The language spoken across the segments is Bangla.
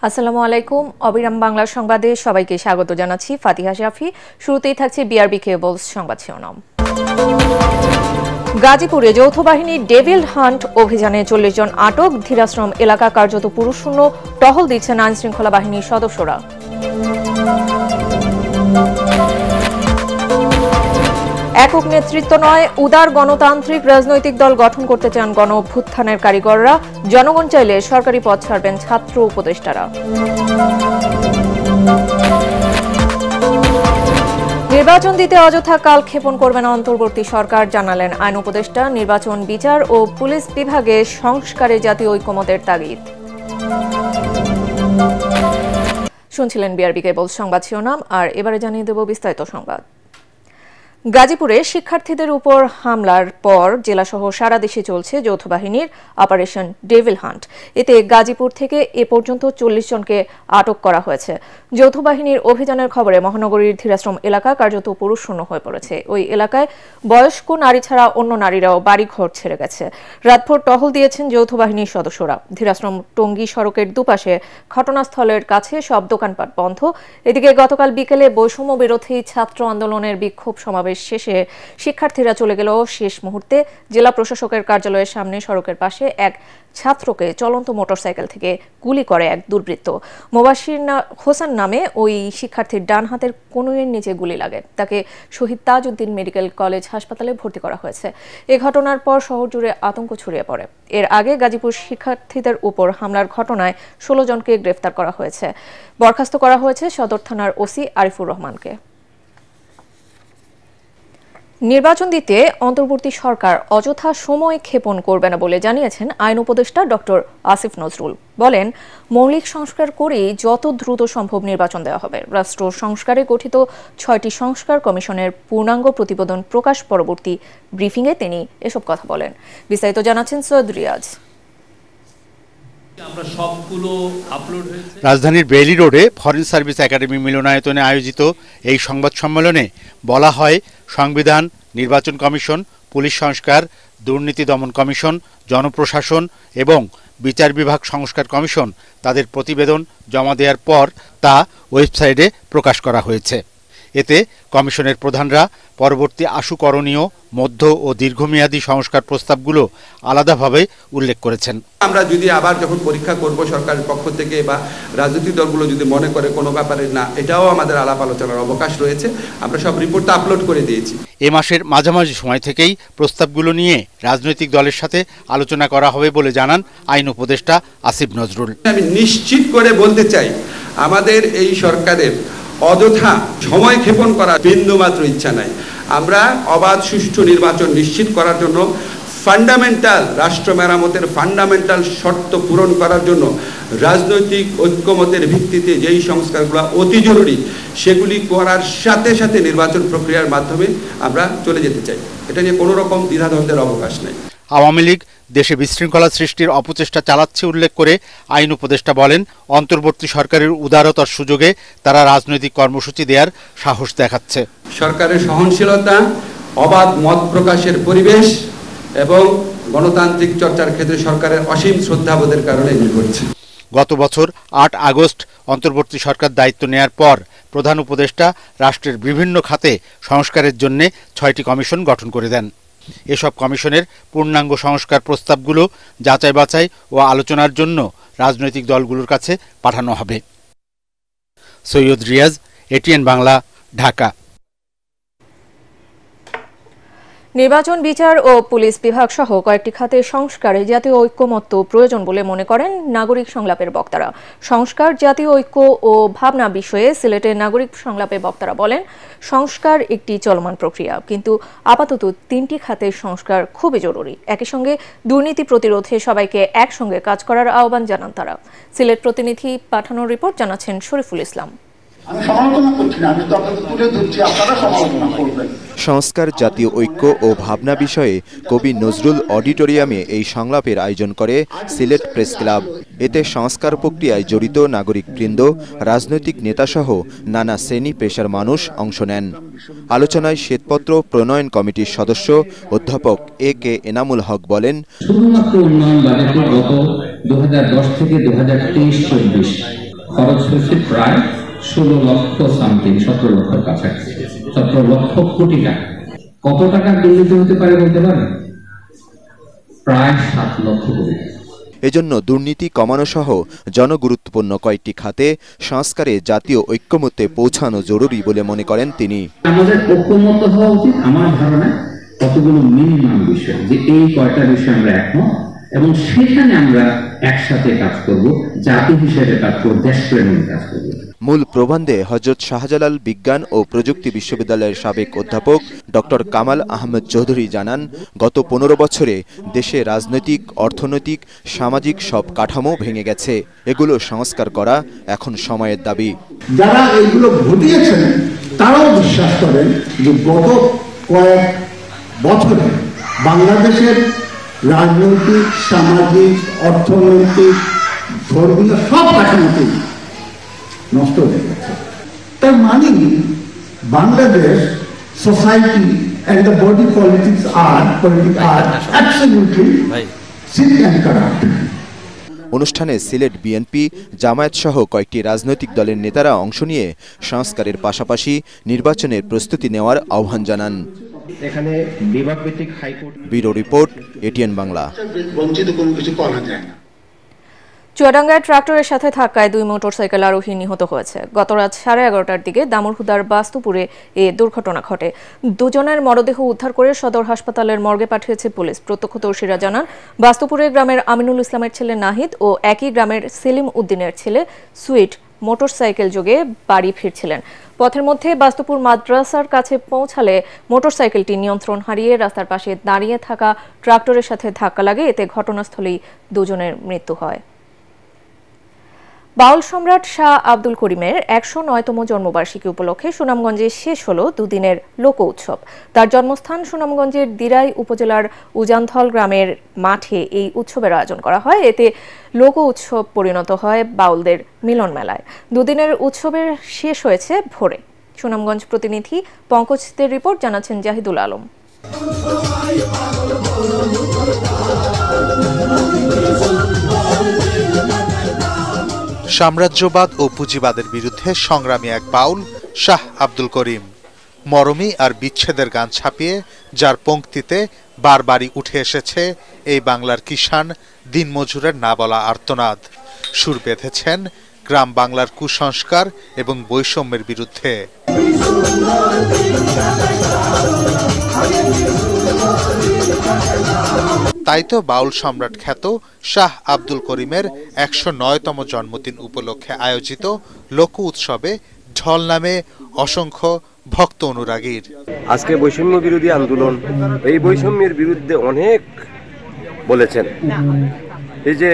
আসসালামু আলাইকুম। অবিরাম বাংলা সংবাদে সবাইকে স্বাগত জানাচ্ছি। ফাতিহা শাফি। শুরুতেই থাকছে বিআরবি কেবলস সংবাদ শিরোনাম। গাজীপুরে যৌথ বাহিনীর ডেভিল হান্ট অভিযানে 40 জন আটক। ধীরাশ্রম এলাকা কার্যত পুরুষশূন্য, টহল দিচ্ছেন আইন শৃঙ্খলা বাহিনীর সদস্যরা। একক নেতৃত্ব নয়, উদার গণতান্ত্রিক রাজনৈতিক দল গঠন করতে চান গণ অভ্যুত্থানের কারিগররা। জনগণ চাইলে সরকারি পদ ছাড়বেন ছাত্র উপদেষ্টারা। নির্বাচন দিতে অযথা কালক্ষেপণ করবে না অন্তর্বর্তী সরকার, জানালেন আইন উপদেষ্টা। নির্বাচন, বিচার ও পুলিশ বিভাগে সংস্কারে জাতীয় ঐক্যমত্যের তাগিদ। শুনছিলেন বিআরবি কেবল সংবাদ শিরোনাম, আর এবারে জানিয়ে দেব বিস্তারিত সংবাদ। গাজীপুরে শিক্ষার্থীদের উপর হামলার পর জেলাসহ সারা দেশে চলছে যৌথ বাহিনীর অপারেশন ডেভিল হান্ট। এতে গাজীপুর থেকে এ পর্যন্ত 40 জনকে আটক করা হয়েছে। যৌথ বাহিনীর অভিযানের খবরে মহানগরীর ধীরাশ্রম এলাকা কার্যত পুরুষশূন্য হয়ে পড়েছে। ওই এলাকায় বয়স্ক নারী ছাড়া অন্য নারীরাও বাড়িঘর ছেড়ে গেছে। রাতভর টহল দিয়েছেন যৌথ বাহিনীর সদস্যরা। ধীরাশ্রম টঙ্গী সড়কের দুপাশে ঘটনাস্থলের কাছে সব দোকানপাট বন্ধ। এদিকে গতকাল বিকেলে বৈষম্য বিরোধী ছাত্র আন্দোলনের বিক্ষোভ সমাবেশ শেষে শিক্ষার্থীরা চলে গেল। শেষ মুহূর্তে জেলা প্রশাসকের কার্যালয়ের সামনে সড়কের পাশে এক ছাত্রকে চলন্ত মোটরসাইকেল থেকে গুলি করে এক দুর্বৃত্ত। মোবাশির হোসেন নামে ওই শিক্ষার্থীর ডান হাতের কনুইয়ের নিচে গুলি লাগে। তাকে শহীদ তাজউদ্দিন মেডিকেল কলেজ হাসপাতালে ভর্তি করা হয়েছে। এ ঘটনার পর শহর জুড়ে আতঙ্ক ছড়িয়ে পড়ে। এর আগে গাজীপুর শিক্ষার্থীদের উপর হামলার ঘটনায় 16 জনকে গ্রেফতার করা হয়েছে। বরখাস্ত করা হয়েছে সদর থানার ওসি আরিফুর রহমানকে। নির্বাচন দিতে অন্তর্বর্তী সরকার অযথা সময় ক্ষেপণ করবে না বলে জানিয়েছেন আইন উপদেষ্টা ডক্টর আসিফ নজরুল। বলেন, মৌলিক সংস্কার করেই যত দ্রুত সম্ভব নির্বাচন দেওয়া হবে। রাষ্ট্র সংস্কারে গঠিত 6টি সংস্কার কমিশনের পূর্ণাঙ্গ প্রতিবেদন প্রকাশ পরবর্তী ব্রিফিংয়ে তিনি এসব কথা বলেন। বিস্তারিত জানাচ্ছেন সৈয়দ রিয়াজ। রাজধানীর বেইলি রোডে ফরেন সার্ভিস একাডেমি মিলনায়তনে আয়োজিত এই সংবাদ সম্মেলনে বলা হয়, সংবিধান, নির্বাচন কমিশন, পুলিশ সংস্কার, দুর্নীতি দমন কমিশন, জনপ্রশাসন এবং বিচার বিভাগ সংস্কার কমিশন তাদের প্রতিবেদন জমা দেওয়ার পর তা ওয়েবসাইটে প্রকাশ করা হয়েছে। এতে কমিশনের প্রধানরা পরবর্তী আশু করণীয়, মধ্য ও দীর্ঘমেয়াদী সংস্কার প্রস্তাবগুলো আলাদাভাবে উল্লেখ করেছেন। আমরা যদি আবার যখন পরীক্ষা করব সরকারের পক্ষ থেকে বা রাজনৈতিক দলগুলো যদি মনে করে কোনো ব্যাপারে না, এটাও আমাদের আলাপ আলোচনার অবকাশ রয়েছে। আমরা সব রিপোর্ট আপলোড করে দিয়েছি। এ মাসের মাঝামাঝি সময় থেকেই প্রস্তাবগুলো নিয়ে রাজনৈতিক দলের সাথে আলোচনা করা হবে বলে জানান আইন উপদেষ্টা আসিফ নজরুল। আমি নিশ্চিত করে বলতে চাই, আমাদের এই সরকারের অযথা সময় ক্ষেপণ করার বিন্দুমাত্র ইচ্ছা নাই। আমরা অবাধ সুষ্ঠু নির্বাচন নিশ্চিত করার জন্য ফান্ডামেন্টাল রাষ্ট্র মেরামতের ফান্ডামেন্টাল শর্ত পূরণ করার জন্য রাজনৈতিক ঐক্যমতের ভিত্তিতে যেই সংস্কারগুলো অতি জরুরি সেগুলি করার সাথে সাথে নির্বাচন প্রক্রিয়ার মাধ্যমে আমরা চলে যেতে চাই। এটা নিয়ে কোনো রকম দ্বিধাদ্বন্দ্বের অবকাশ নেই। আওয়ামী লীগ দেশে বিশৃঙ্খলা সৃষ্টির অপচেষ্টা চালাচ্ছে উল্লেখ করে আইন উপদেষ্টা বলেন, অন্তর্বর্তী সরকারের উদারতার সুযোগে তারা রাজনৈতিক কর্মসূচি দেওয়ার সাহস দেখাচ্ছে। সরকারের সহনশীলতা, অবাধ মত প্রকাশের পরিবেশ এবং গণতান্ত্রিক চর্চার ক্ষেত্রে সরকারের অসীম শ্রদ্ধাবোধের কারণে এগুলি ঘটছে। গত বছর 8 আগস্ট অন্তর্বর্তী সরকার দায়িত্ব নেয়ার পর প্রধান উপদেষ্টা রাষ্ট্রের বিভিন্ন খাতে সংস্কারের জন্য 6টি কমিশন গঠন করে দেন। এসব কমিশনের পূর্ণাঙ্গ সংস্কার প্রস্তাবগুলো যাচাই বাছাই ও আলোচনার জন্য রাজনৈতিক দলগুলোর কাছে পাঠানো হবে। সৈয়দ রিয়াজ, এটিএন বাংলা, ঢাকা। নির্বাচন, বিচার ও পুলিশ বিভাগ সহ কয়েকটি খাতে সংস্কারে জাতীয় ঐক্যমত্য প্রয়োজন বলে মনে করেন নাগরিক সংলাপের বক্তারা। সংস্কার, জাতীয় ঐক্য ও ভাবনা বিষয়ে সিলেটের নাগরিক সংলাপে বক্তারা বলেন, সংস্কার একটি চলমান প্রক্রিয়া, কিন্তু আপাতত 3টি খাতের সংস্কার খুবই জরুরি। একই সঙ্গে দুর্নীতি প্রতিরোধে সবাইকে একসঙ্গে কাজ করার আহ্বান জানান তারা। সিলেট প্রতিনিধি পাঠানোর রিপোর্ট জানাচ্ছেন শরীফুল ইসলাম। সংস্কার, জাতীয় ঐক্য ও ভাবনা বিষয়ে কবি নজরুল অডিটোরিয়ামে এই সংলাপের আয়োজন করে সিলেট প্রেস ক্লাব। এতে সংস্কার প্রক্রিয়ায় জড়িত নাগরিকবৃন্দ, রাজনৈতিক নেতাসহ নানা শ্রেণী পেশার মানুষ অংশ নেন। আলোচনায় শ্বেতপত্র প্রণয়ন কমিটির সদস্য অধ্যাপক AK এনামুল হক বলেন, শুধুমাত্র উন্নয়ন বাজেটে গত 2010 থেকে 2023-24 খরচ হচ্ছে প্রায় 16 লক্ষ সামথিং, 17 লক্ষের কাছাকাছি, 17 লক্ষ কোটি টাকা। কত টাকা দুর্নীতি হতে পারে বলতে পারেন? প্রায় 7 লক্ষ কোটি টাকা। এজন্য দুর্নীতি কমানো সহ জনগুরুত্বপূর্ণ কয়েকটি খাতে সংস্কারে জাতীয় ঐক্যমত্যে পৌঁছানো জরুরি বলে মনে করেন তিনি। আমাদের ঐক্যমত্য হওয়া উচিত আমার ধারণা কতগুলো মিনিমাম বিষয়, যে এই কয়টা বিষয় আমরা একমত এবং সেখানে আমরা একসাথে কাজ করব, জাতি হিসেবে কাজ করব, দেশপ্রেমের কাজ করব। মূল প্রবন্ধে হযরত শাহজালাল বিজ্ঞান ও প্রযুক্তি বিশ্ববিদ্যালয়ের সাবেক অধ্যাপক ডক্টর কামাল আহমেদ চৌধুরী জানান, গত 15 বছরে দেশে রাজনৈতিক, অর্থনৈতিক, সামাজিক সব কাঠামো ভেঙে গেছে। এগুলো সংস্কার করা এখন সময়ের দাবি। যারা এগুলো ঘটিয়েছেন তারাও বিশ্বাস করেন যে গত কয়েক বছরে বাংলাদেশের রাজনৈতিক, সামাজিক, অর্থনৈতিক, ধর্মীয় সব কাঠামোতেই নষ্ট হয়ে গেছে। তার মানে Bangladesh society and the body politics are absolutely sick and corrupt. অনুষ্ঠানে সিলেট বিএনপি, জামায়াত সহ কয়েকটি রাজনৈতিক দলের নেতারা অংশ নিয়ে সংস্কারের পাশাপাশি নির্বাচনের প্রস্তুতি নেওয়ার আহ্বান জানান। এখানে বিভাগভিত্তিক high court. Bureau report, ATN Bangla. বঞ্চিত কোনো কিছু করা যায় না। চুয়াডাঙ্গায় ট্রাক্টরের সাথে ধাক্কায় 2 মোটরসাইকেল আরোহী নিহত হয়েছে। গত রাত 11:30টার দিকে দামুড়হুদার বাস্তুপুরে এ দুর্ঘটনা ঘটে। দুজনের মরদেহ উদ্ধার করে সদর হাসপাতালের মর্গে পাঠিয়েছে পুলিশ। প্রত্যক্ষদর্শীরা জানান, বাস্তুপুরে গ্রামের আমিনুল ইসলামের ছেলে নাহিদ ও একই গ্রামের সেলিম উদ্দিনের ছেলে সুইট মোটরসাইকেল যোগে বাড়ি ফিরছিলেন। পথের মধ্যে বাস্তুপুর মাদ্রাসার কাছে পৌঁছালে মোটরসাইকেলটি নিয়ন্ত্রণ হারিয়ে রাস্তার পাশে দাঁড়িয়ে থাকা ট্রাক্টরের সাথে ধাক্কা লাগে। এতে ঘটনাস্থলেই দুজনের মৃত্যু হয়। বাউল সম্রাট শাহ আব্দুল করিমের 109তম জন্মবার্ষিকী উপলক্ষে সুনামগঞ্জে শেষ হল দুদিনের লোক উৎসব। তার জন্মস্থান সুনামগঞ্জের দিরাই উপজেলার উজানথল গ্রামের মাঠে এই উৎসবের আয়োজন করা হয়। এতে লোক উৎসব পরিণত হয় বাউলদের মিলন মেলায়। দুদিনের উৎসবের শেষ হয়েছে ভোরে। সুনামগঞ্জ প্রতিনিধি পঙ্কজদের রিপোর্ট, জানাচ্ছেন জাহিদুল আলম। সাম্রাজ্যবাদ ও পুঁজিবাদের বিরুদ্ধে সংগ্রামী এক বাউল শাহ আব্দুল করিম। মরমী আর বিচ্ছেদের গান ছাপিয়ে যার পংক্তিতে বারবারই উঠে এসেছে এই বাংলার কিষাণ দিনমজুরের না বলা আর্তনাদ। সুর বেঁধেছেন গ্রাম বাংলার কুসংস্কার এবং বৈষম্যের বিরুদ্ধে। তাই তো বাউল সম্রাট খ্যাত শাহ আব্দুল করিমের 109তম জন্মদিন উপলক্ষে আয়োজিত লোক উৎসবে ঢল নামে অসংখ্য ভক্ত অনুরাগীর। আজকে বৈষম্য বিরোধী আন্দোলন, এই বৈষম্যের বিরুদ্ধে অনেক বলেছেন। এই যে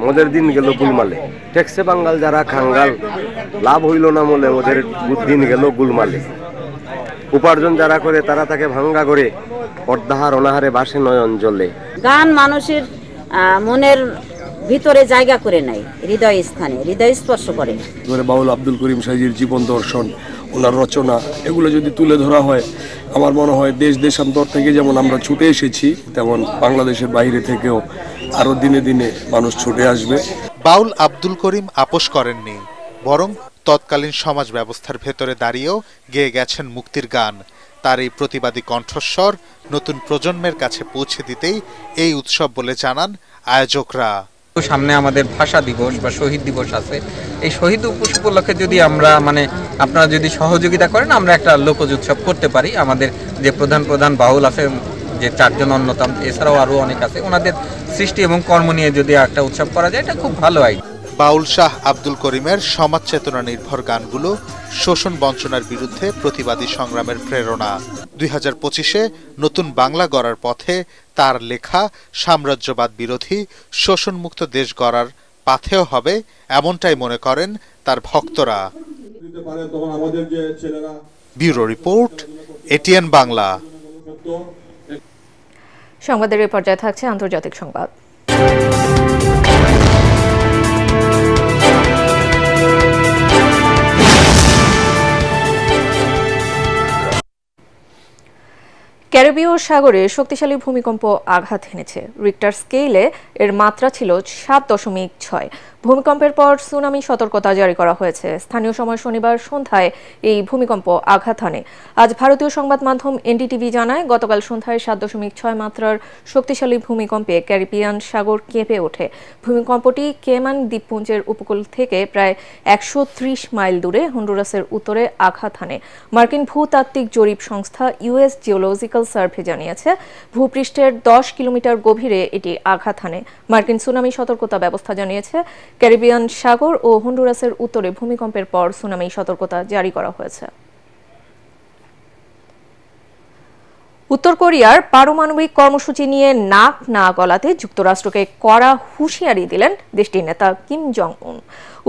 মদের দিন গেল গুলমালে, ট্যাক্সে বাঙ্গাল যারা খাঙ্গাল, লাভ হইল না বলে ওদের দিন গেল গুলমালে। উপার্জন যারা করে তারা তাকে ভাঙ্গা করে অর্ধাহার অনাহারে বাসে নয়ন জলে। গান মানুষের মনের ভিতরে জায়গা করে নেয়, হৃদয় স্থানে হৃদয় স্পর্শ করে। বাউল আব্দুল করিম সাহেবের জীবন দর্শন, ওনার রচনা, এগুলো যদি তুলে ধরা হয়, আমার মনে হয় দেশ দেশান্তর থেকে যেমন আমরা ছুটে এসেছি, তেমন বাংলাদেশের বাইরে থেকেও আরো দিনে দিনে মানুষ ছুটে আসবে। বাউল আব্দুল করিম আপোষ করেননি, বরং তৎকালীন সমাজ ব্যবস্থার ভেতরে দাঁড়িয়েও গেয়ে গেছেন মুক্তির গান। তার এই প্রতিবাদী কণ্ঠস্বর নতুন প্রজন্মের কাছে পৌঁছে দিতেই এই উৎসব বলে জানান আয়োজকরা। সামনে আমাদের ভাষা দিবস বা শহীদ দিবস আছে। এই শহীদ দিবস উপলক্ষে যদি আমরা আপনারা যদি সহযোগিতা করেন, আমরা একটা লোকজ উৎসব করতে পারি। আমাদের যে প্রধান বাউল আছে, যে 4 জন অন্যতম, এছাড়াও আরো অনেক আছে, ওনাদের সৃষ্টি এবং কর্ম নিয়ে যদি একটা উৎসব করা যায়, এটা খুব ভালো হয়। বাউল শাহ আব্দুল করিমের সমাজ চেতনা নির্ভর গানগুলো শোষণ বঞ্চনার বিরুদ্ধে প্রতিবাদী সংগ্রামের প্রেরণা। 2025-এ নতুন বাংলা গড়ার পথে তার লেখা সাম্রাজ্যবাদ বিরোধী শোষণমুক্ত দেশ গড়ার পাথেয় হবে, এমনটাই মনে করেন তার ভক্তরা। Bureau report, ATN Bangla. সংবাদের এই পর্যায়ে থাকছে আন্তর্জাতিক সংবাদ। ক্যারিবীয় সাগরে শক্তিশালী ভূমিকম্প আঘাত হেনেছে। রিক্টার স্কেলে এর মাত্রা ছিল 7.6। ভূমিকম্পের পর সুনামি সতর্কতা জারি করা হয়েছে। স্থানীয় সময় শনিবার সন্ধ্যায় এই ভূমিকম্প আঘাত হানে। আজ ভারতীয় সংবাদ মাধ্যম এনডিটিভি জানায়, গতকাল সন্ধ্যায় 7.6 মাত্রার শক্তিশালী ভূমিকম্পে ক্যারিবিয়ান সাগর কেঁপে ওঠে। ভূমিকম্পটি কেমান দ্বীপপুঞ্জের উপকূল থেকে প্রায় 130 মাইল দূরে হন্ডুরাসের উত্তরে আঘাত হানে। মার্কিন ভূতাত্ত্বিক জরিপ সংস্থা ইউএস জিওলজিক্যাল সার্ভে জানিয়েছে, ভূপৃষ্ঠের 10 কিলোমিটার গভীরে এটি আঘাত হানে। মার্কিন সুনামি সতর্কতা ব্যবস্থা জানিয়েছে, ক্যারিবিয়ান সাগর ও হন্ডুরাসের উত্তরে ভূমিকম্পের পর সুনামি সতর্কতা জারি করা হয়েছে। উত্তর কোরিয়ার পারমাণবিক কর্মসূচি নিয়ে নাক না গলাতে যুক্তরাষ্ট্রকে কড়া হুঁশিয়ারি দিলেন দেশটির নেতা কিম জং উন।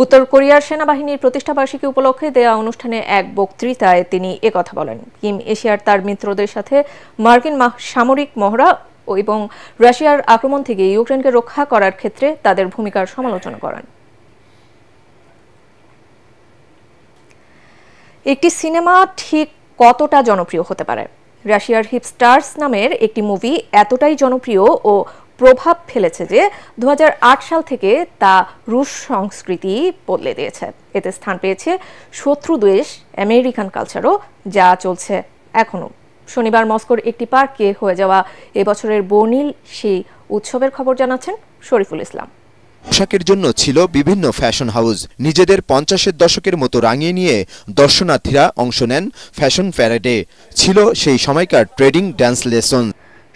উত্তর কোরিয়ার সেনাবাহিনীর প্রতিষ্ঠাবার্ষিকী উপলক্ষে দেয়া অনুষ্ঠানে এক বক্তৃতায় তিনি একথা বলেন। কিম এশিয়ার তার মিত্রদের সাথে মার্কিন সামরিক মহড়া এবং রাশিয়ার আক্রমণ থেকে ইউক্রেনকে রক্ষা করার ক্ষেত্রে তাদের ভূমিকার সমালোচনা করেন। একটি সিনেমা ঠিক কতটা জনপ্রিয় হতে পারে? রাশিয়ার হিপস্টার্স নামের একটি মুভি এতটাই জনপ্রিয় ও প্রভাব ফেলেছে যে 2008 সাল থেকে তা রুশ সংস্কৃতি বদলে দিয়েছে। এতে স্থান পেয়েছে শত্রু দেশ আমেরিকান কালচারও, যা চলছে এখনো। শনিবার মস্কোর একটি পার্কে হয়ে যাওয়া এবছরের বর্ণিল সেই উৎসবের খবর জানাচ্ছেন শরীফুল ইসলাম। পোশাকের জন্য ছিল বিভিন্ন ফ্যাশন হাউস। নিজেদের 50-এর দশকের মতো রাঙিয়ে নিয়ে দর্শনার্থীরা অংশ নেন ফ্যাশন প্যারেডে। ছিল সেই সময়কার ট্রেডিং ড্যান্স লেসন।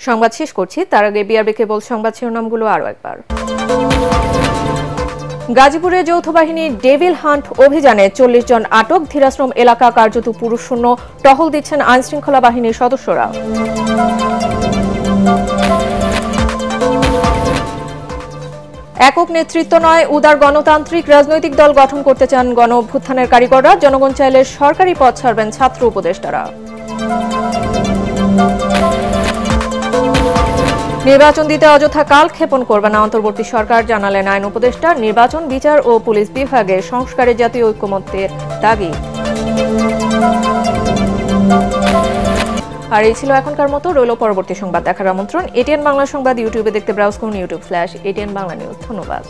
সংবাদ শেষ করছি, তার আগে বিআরবি কেবল সংবাদ শিরোনামগুলো আরও একবার। গাজীপুরে যৌথ বাহিনীর ডেভিল হান্ট অভিযানে 40 জন আটক। ধীরাশ্রম এলাকা কার্যত পুরুষশূন্য, টহল দিচ্ছেন আইনশৃঙ্খলা বাহিনীর সদস্যরা। একক নেতৃত্ব নয়, উদার গণতান্ত্রিক রাজনৈতিক দল গঠন করতে চান গণ অভ্যুত্থানের কারিগররা। জনগণ চাইলে সরকারি পদ ছাড়বেন ছাত্র উপদেষ্টারা। নির্বাচন দিতে অযথা কালক্ষেপণ করবে না অন্তর্বর্তী সরকার, জানালেন আইন উপদেষ্টা। নির্বাচন, বিচার ও পুলিশ বিভাগে সংস্কারে জাতীয় ঐক্যমত্যের দাবি। আর এই ছিল এখনকার মতো। রইল পরবর্তী সংবাদ দেখার আমন্ত্রণ। এটিএন বাংলা সংবাদ ইউটিউবে দেখতে ব্রাউজ করুন youtube/ATN Bangla News। ধন্যবাদ।